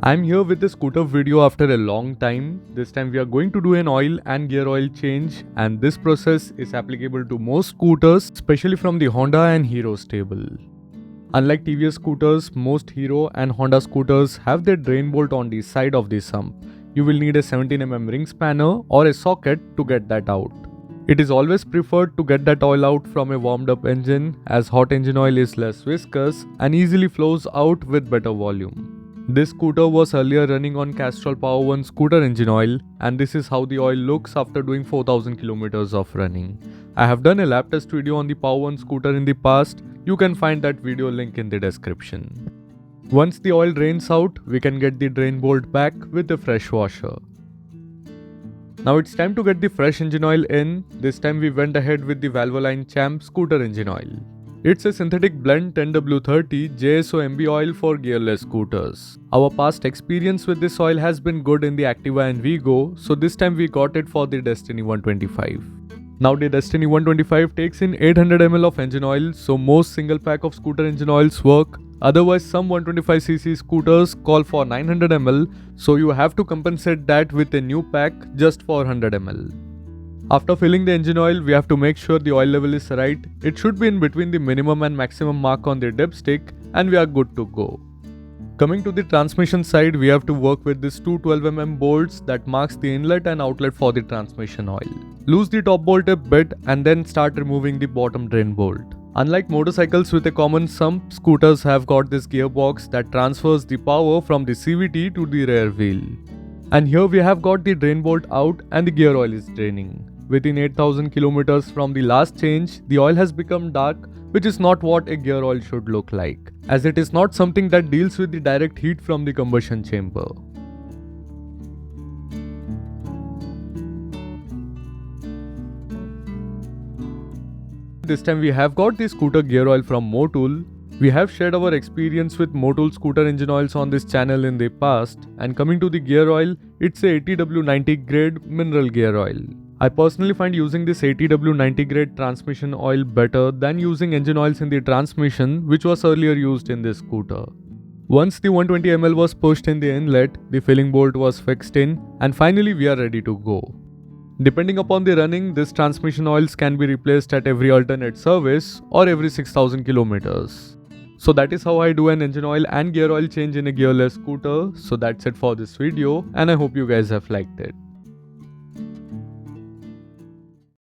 I'm here with the scooter video after a long time. This time we are going to do an oil and gear oil change, and this process is applicable to most scooters, especially from the Honda and Hero stable. Unlike TVS scooters, most Hero and Honda scooters have their drain bolt on the side of the sump. You will need a 17mm ring spanner or a socket to get that out. It is always preferred to get that oil out from a warmed up engine, as hot engine oil is less viscous and easily flows out with better volume. This scooter was earlier running on Castrol Power 1 scooter engine oil, and this is how the oil looks after doing 4000 kilometers of running. I have done a lap test video on the Power 1 scooter in the past. You can find that video link in the description. Once the oil drains out, we can get the drain bolt back with a fresh washer. Now it's time to get the fresh engine oil in. This time we went ahead with the Valvoline Champ scooter engine oil. It's a synthetic blend 10W30 JSO MB oil for gearless scooters. Our past experience with this oil has been good in the Activa and Vigo, so this time we got it for the Destini 125. Now the Destini 125 takes in 800 ml of engine oil, so most single pack of scooter engine oils work. Otherwise, some 125cc scooters call for 900 ml, so you have to compensate that with a new pack just for 100 ml. After filling the engine oil, we have to make sure the oil level is right. It should be in between the minimum and maximum mark on the dipstick, and we are good to go. Coming to the transmission side, we have to work with these two 12mm bolts that marks the inlet and outlet for the transmission oil. Loose the top bolt a bit and then start removing the bottom drain bolt. Unlike motorcycles with a common sump, scooters have got this gearbox that transfers the power from the CVT to the rear wheel. And here we have got the drain bolt out and the gear oil is draining. Within 8000 kilometers from the last change, the oil has become dark, which is not what a gear oil should look like, as it is not something that deals with the direct heat from the combustion chamber. This time we have got the scooter gear oil from Motul. We have shared our experience with Motul scooter engine oils on this channel in the past, and coming to the gear oil, it's a 80W90 grade mineral gear oil. I personally find using this 80W90 grade transmission oil better than using engine oils in the transmission, which was earlier used in this scooter. Once the 120ml was pushed in the inlet, the filling bolt was fixed in, and finally we are ready to go. Depending upon the running, this transmission oils can be replaced at every alternate service or every 6000 kilometers. So that is how I do an engine oil and gear oil change in a gearless scooter. So that's it for this video, and I hope you guys have liked it.